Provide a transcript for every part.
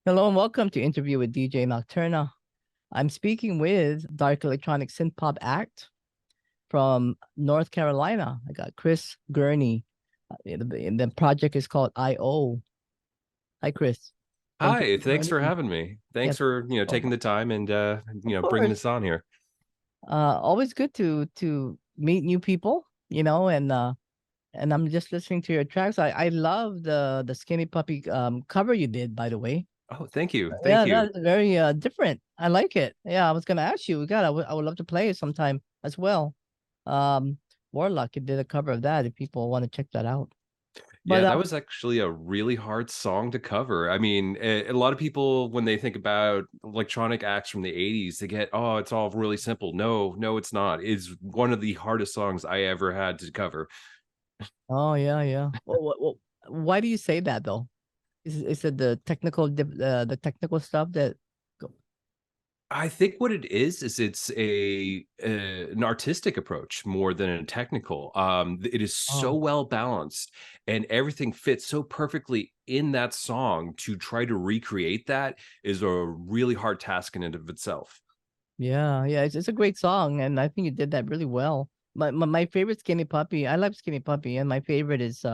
Hello and welcome to Interview with DJ Nocturna. I'm speaking with Dark Electronic Synthpop Act from North Carolina. I got Chris Gurney. The project is called I.O. Hi, Chris. Thank you Hi, for thanks joining for me. having me. Thanks Yes, for, of taking the time and bringing course. this on here. Always good to meet new people, and I'm just listening to your tracks. I love the Skinny Puppy cover you did, by the way. Oh, thank you. Thank Yeah, you. that's very different. I like it. Yeah, I was gonna ask you. God, I would love to play it sometime as well. Um, Warlock did a cover of that if people want to check that out. But Yeah, that was actually a really hard song to cover. I mean, a lot of people when they think about electronic acts from the 80s, they get, "Oh, it's all really simple." No, no, it's not. It's one of the hardest songs I ever had to cover. oh yeah, yeah. Why do you say that though? Is it the the technical stuff that go- I think what it is it's an artistic approach more than a technical. It is so oh well balanced, and everything fits so perfectly in that song. To try to recreate that is a really hard task in and of itself. yeah, yeah, it's a great song and I think you did that really well. My favorite Skinny Puppy, I love Skinny Puppy, and my favorite is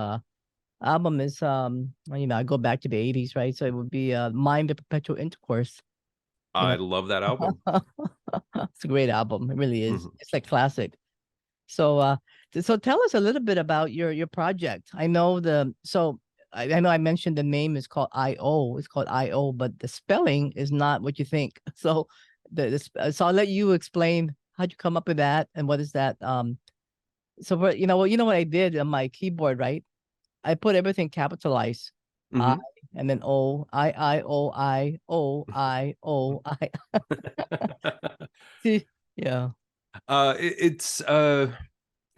album is I go back to the 80s, right? So it would be Mind the Perpetual Intercourse, you I know. love that album. It's a great album. It really is. Mhm. It's like classic. So so tell us a little bit about your project. I know I know I mentioned the name is called I.O. It's called I.O., but the spelling is not what you think. So so I'll let you explain how'd you come up with that and what is that so for you know what I did on my keyboard, right? I put everything capitalized. I Mhm. and then O I O I O I O I. See, yeah.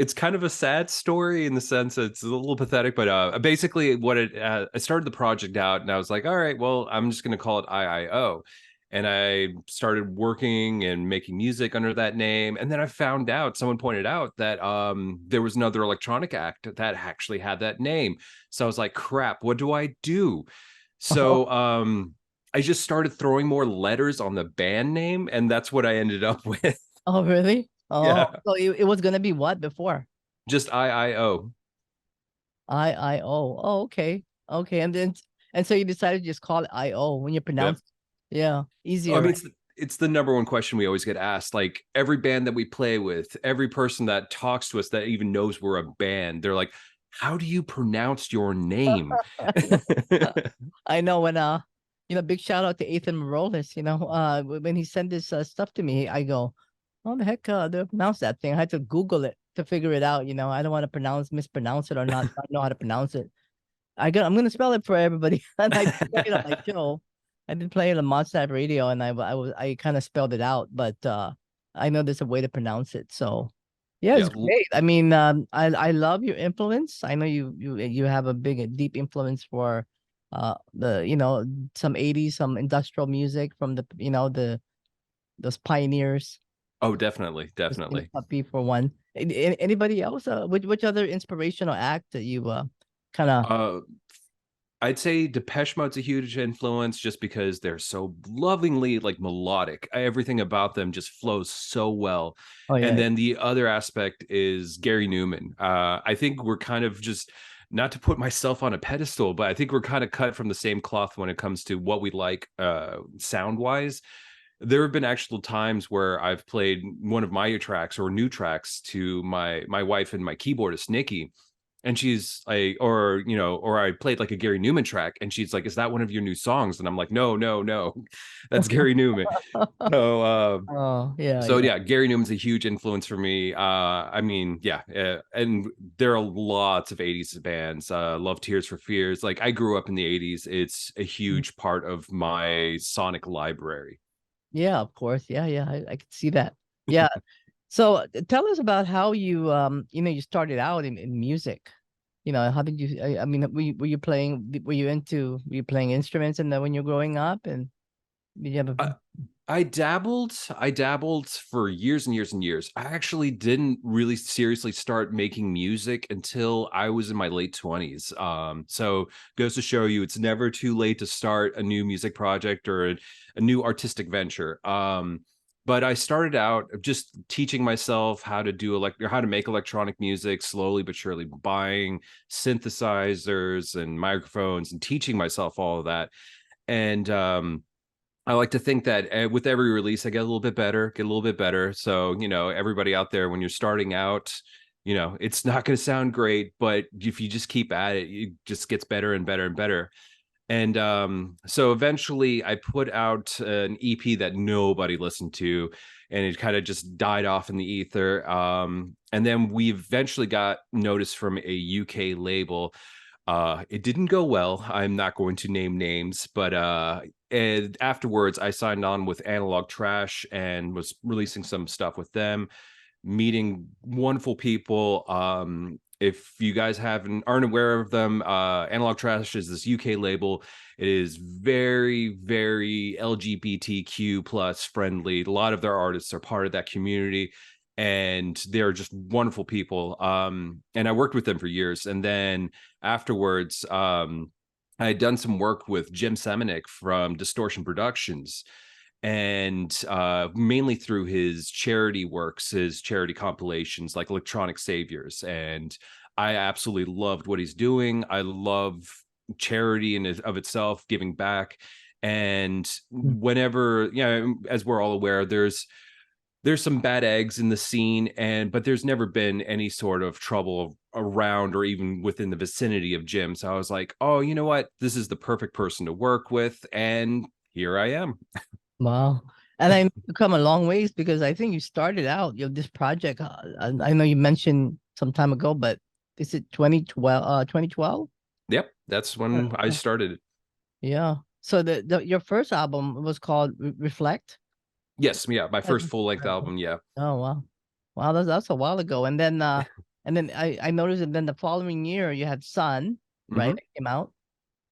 It's kind of a sad story in the sense that it's a little pathetic, but basically, I started the project out, and I was like, all right, well, I'm just going to call it IIO, and I started working and making music under that name, and then I found out, someone pointed out that there was another electronic act that actually had that name, so I was like, crap, what do I do? Oh, So I just started throwing more letters on the band name, and that's what I ended up with. oh really? Oh, Yeah, so it was gonna be what before? just IIO. I-O. Oh, okay. Okay. And so you decided to just call it I-O when you Yep. pronounce it. Yeah. I Easier, mean, right? it's the number one question we always get asked. Like every band that we play with, every person that talks to us that even knows we're a band, they're like, "How do you pronounce your name?" I know when big shout out to Ethan Morales, when he sent this stuff to me, I go, how the heck do I pronounce that thing? I had to Google it to figure it out, I don't want to mispronounce it or not know how to pronounce it. I'm gonna spell it for everybody. And I did play it on my show. I did play it on ModSnap radio and I kind of spelled it out, but I know there's a way to pronounce it. So yeah, Yeah, it's great. I mean, I love your influence. I know you have a deep influence for the some 80s, some industrial music from those pioneers, oh, definitely, the Skinny definitely. Puppy for one. Anybody else? Which other inspirational act that you kind of Uh, I'd say Depeche Mode's a huge influence just because they're so lovingly like melodic. Everything about them just flows so well. oh And yeah. then the other aspect is Gary Newman. I think we're kind of just, not to put myself on a pedestal, but I think we're kind of cut from the same cloth when it comes to what we like sound wise. There have been actual times where I've played one of my tracks or new tracks to my wife and my keyboardist Niki, and she's like, or I played like a Gary Newman track, and she's like, "Is that one of your new songs?" And I'm like, "No, no, no, that's Gary Newman." So, Oh, yeah, so yeah. yeah, Gary Newman's a huge influence for me. I mean, yeah, and there are lots of '80s bands. Love Tears for Fears. Like I grew up in the '80s. It's a Mm. huge part of my sonic library. Yeah, of course. Yeah, yeah. I could see that. Yeah. So tell us about how you started out in music. How did you, I mean, were you playing instruments and then when you're growing up and did you have a, I dabbled for years and years and years. I actually didn't really seriously start making music until I was in my late 20s. So goes to show you it's never too late to start a new music project or a new artistic venture. But I started out just teaching myself how to do how to make electronic music, slowly but surely buying synthesizers and microphones and teaching myself all of that. And I like to think that with every release, I get a little bit better, get a little bit better. So, everybody out there, when you're starting out, it's not going to sound great, but if you just keep at it, it just gets better and better and better. And so eventually I put out an EP that nobody listened to, and it kind of just died off in the ether. And then we eventually got notice from a UK label. It didn't go well. I'm not going to name names, but and afterwards I signed on with Analog Trash and was releasing some stuff with them, meeting wonderful people. If you guys aren't aware of them, Analog Trash is this UK label. It is very, very LGBTQ plus friendly. A lot of their artists are part of that community, and they're just wonderful people. And I worked with them for years. And then afterwards, I had done some work with Jim Semenick from Distortion Productions, and mainly through his charity works, his charity compilations like Electronic Saviors. And I absolutely loved what he's doing. I love charity of itself, giving back. And whenever, as we're all aware, there's some bad eggs in the scene, but there's never been any sort of trouble around or even within the vicinity of Jim. So I was like, oh, you know what? This is the perfect person to work with. And here I am. Wow. And I know you've come a long ways, because I think you started out, this project. I know you mentioned some time ago, but is it 2012? 2012? Yep. That's when I started it. Yeah. So your first album was called Reflect. Yes. Yeah. My first full length album. Yeah. Oh wow. Wow, that's a while ago. And then I noticed that then the following year you had Sun, right? Mhm. It came out.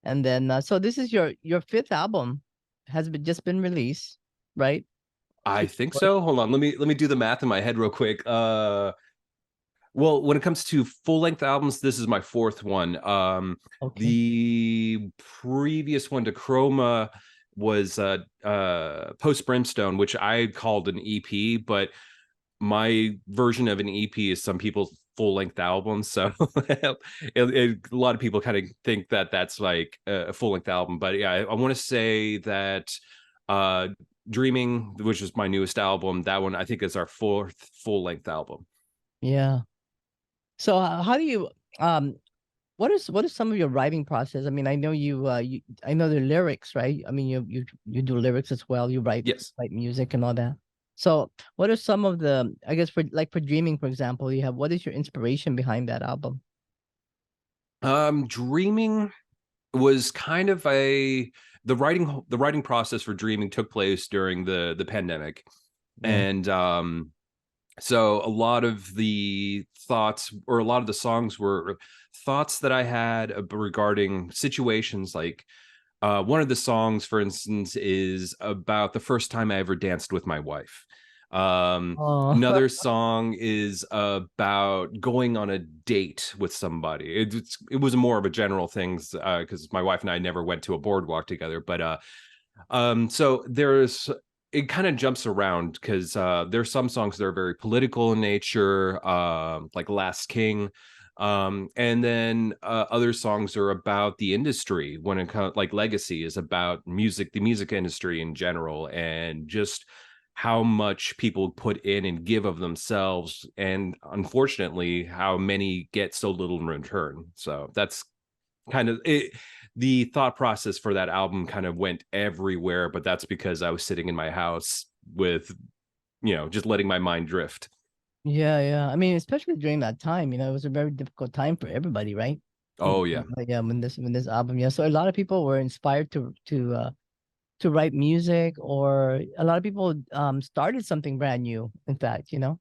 And then so this is your fifth album, has just been released, right? I think so. Hold on. Let me do the math in my head real quick. Well, when it comes to full length albums, this is my fourth one. Okay. The previous one to Chroma was Post Brimstone, which I called an EP, but my version of an EP is some people's full length album. So a lot of people kind of think that that's like a full length album. But yeah, I want to say that uh, Dreaming, which is my newest album, that one I think is our fourth full length album. Yeah. So how do you what is some of your writing process? I mean, I know I know the lyrics, right? I mean, you do lyrics as well. You Yes. write music and all that. So what are some of the, I guess, for Dreaming, for example, what is your inspiration behind that album? Dreaming was kind of the writing process for Dreaming took place during the pandemic. Yeah. And so a lot of the thoughts, or a lot of the songs, were thoughts that I had regarding situations. Like one of the songs, for instance, is about the first time I ever danced with my wife. Oh, Another song is about going on a date with somebody. It was more of a general thing, because my wife and I never went to a boardwalk together. But so it kind of jumps around, because there's some songs that are very political in nature, like Last King. And then other songs are about the industry, when it comes, like Legacy is about music, the music industry in general, and just how much people put in and give of themselves, and unfortunately how many get so little in return. So that's kind of it. The thought process for that album kind of went everywhere, but that's because I was sitting in my house with, just letting my mind drift. yeah, yeah. I mean, especially during that time, it was a very difficult time for everybody, right? Oh yeah. Yeah, when this album, yeah. So a lot of people were inspired to write music, or a lot of people started something brand new, in fact, Yeah,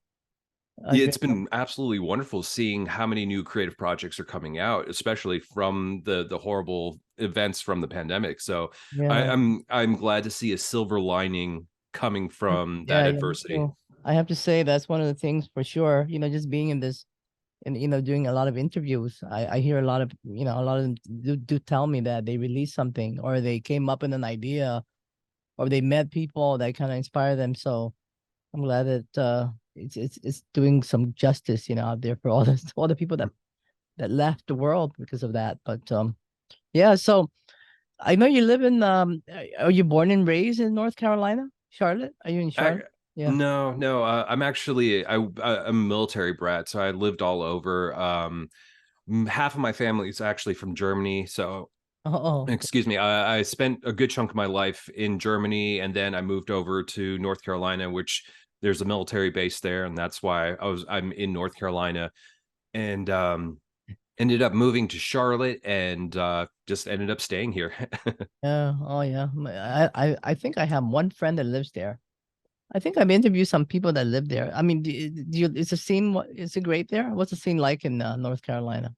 during it's been absolutely wonderful seeing how many new creative projects are coming out, especially from the horrible events from the pandemic. So yeah. I'm glad to see a silver lining coming from that Yeah, yeah, me adversity. too. I have to say that's one of the things for sure. Just being in this and doing a lot of interviews, I hear a lot of a lot of them do tell me that they released something or they came up with an idea or they met people that kind of inspire them. So I'm glad that it's doing some justice, out there for all the people that left the world because of that. But yeah, so I know you live in are you born and raised in North Carolina? Charlotte? Are you in I, Charlotte? Yeah. no, no, I'm actually I'm a military brat, so I lived all over. Half of my family is actually from Germany, so Oh, okay. excuse me. I spent a good chunk of my life in Germany, and then I moved over to North Carolina, which there's a military base there, and that's why I'm in North Carolina, and ended up moving to Charlotte, and just ended up staying here. Yeah. Oh yeah. I think I have one friend that lives there. I think I've interviewed some people that live there. I mean, do you, is the scene is it great there? What's the scene like in North Carolina?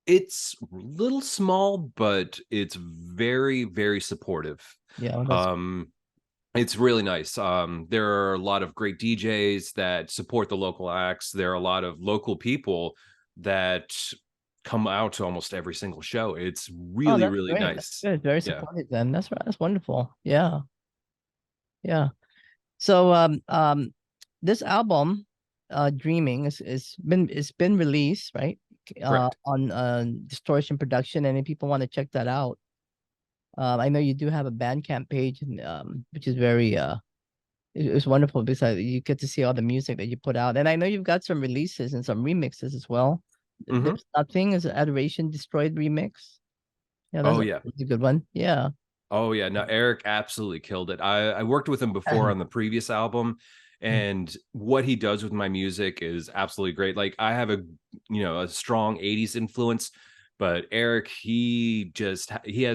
It's a little small, but it's very, very supportive. Yeah, well, that's Um, it's really nice. There are a lot of great DJs that support the local acts. There are a lot of local people that come out to almost every single show. It's oh, really, that's really great. That's nice. good. Very Yeah. supportive then. That's right. That's wonderful. Yeah. Yeah. So this album, Dreaming, it's been released, right? Correct. On Distortion Production, and if people want to check that out, I know you do have a Bandcamp page, and which is very it's wonderful because you get to see all the music that you put out, and I know you've got some releases and some remixes as well. Hmm. There's Nothing is an Adoration Destroyed remix. Yeah, Oh yeah. that's a good one. Yeah. Oh yeah, no, Eric absolutely killed it. I worked with him before on the previous album, and what he does with my music is absolutely great. Like I have a strong 80s influence, but Eric, he has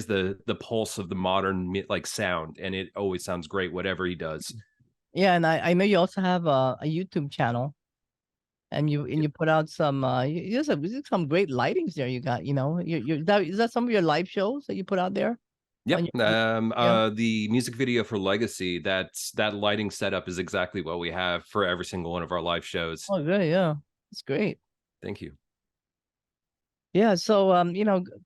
the pulse of the modern like sound, and it always sounds great whatever he does. Yeah, and I know you also have a YouTube channel, and you put out some there's some great lightings there. You got is that some of your live shows that you put out there on Yep. your yeah. The music video for Legacy, that lighting setup is exactly what we have for every single one of our live shows. Oh, good, yeah, it's great. Thank you. Yeah, so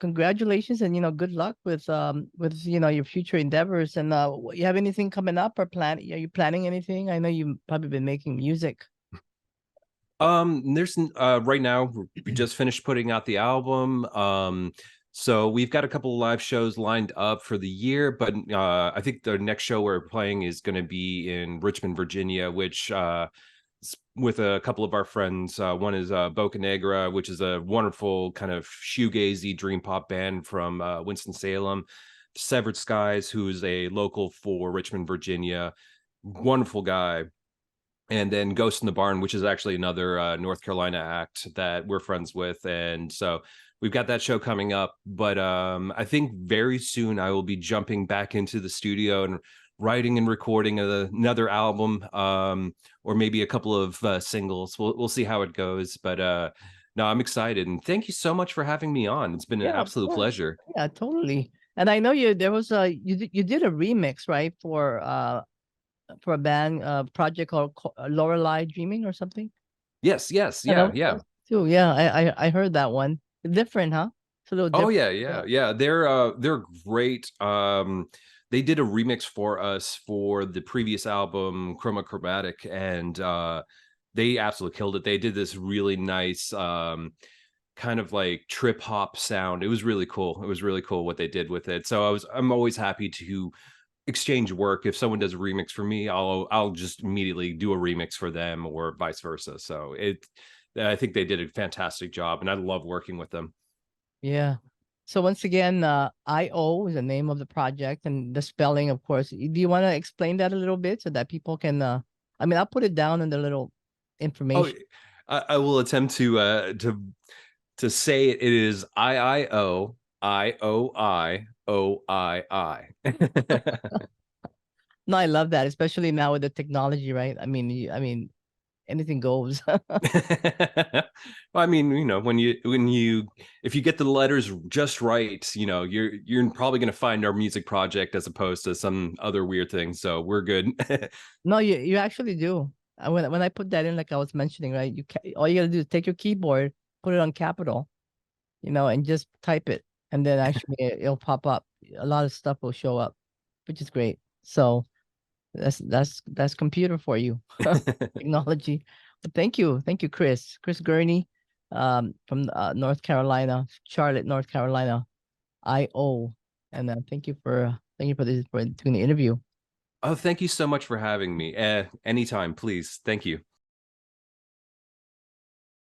congratulations and good luck with your future endeavors and you have anything coming up or are you planning anything? I know you've probably been making music. There's right now we just finished putting out the album. So we've got a couple of live shows lined up for the year, but I think the next show we're playing is going to be in Richmond, Virginia, which with a couple of our friends. One is Boca Negra, which is a wonderful kind of shoegazy dream pop band from Winston-Salem. Severed Skies, who's a local for Richmond, Virginia, wonderful guy. And then Ghost in the Barn, which is actually another North Carolina act that we're friends with. And so we've got that show coming up. But I think very soon I will be jumping back into the studio and writing and recording another album, or maybe a couple of singles. We'll see how it goes. But no, I'm excited. And thank you so much for having me on. It's been an Yeah, of absolute course. pleasure. Yeah, totally. And I know there was you did a remix, right, for a band project called Lorelei Dreaming or something. Yes, yes, Yeah, yeah, yeah. that's too. Yeah, I heard that one. Different, huh? It's a little Oh different. yeah, Yeah. yeah, yeah. They're great. They did a remix for us for the previous album, Chroma Chromatic, and they absolutely killed it. They did this really nice kind of like trip hop sound. It was really cool. It was really cool what they did with it. So I'm always happy to exchange work. If someone does a remix for me, I'll just immediately do a remix for them or vice versa. So I think they did a fantastic job, and I love working with them. Yeah. So once again, IO is the name of the project and the spelling, of course. Do you want to explain that a little bit so that people can I mean, I'll put it down in the little Oh, information. I will attempt to say it. It is Iioioii. No, I love that, especially now with the technology, right? I mean, anything goes. Well, I mean, if you get the letters just right, you're probably going to find our music project as opposed to some other weird thing. So we're good. No, you actually do. When I put that in, like I was mentioning, right? All you gotta do is take your keyboard, put it on capital, and just type it, and then actually it'll pop up. A lot of stuff will show up, which is great. So that's computer for you, technology. But thank you, Chris Gurney, from North Carolina, Charlotte, North Carolina, IO, and thank you for this for doing the interview. Oh, thank you so much for having me. Anytime, please. Thank you.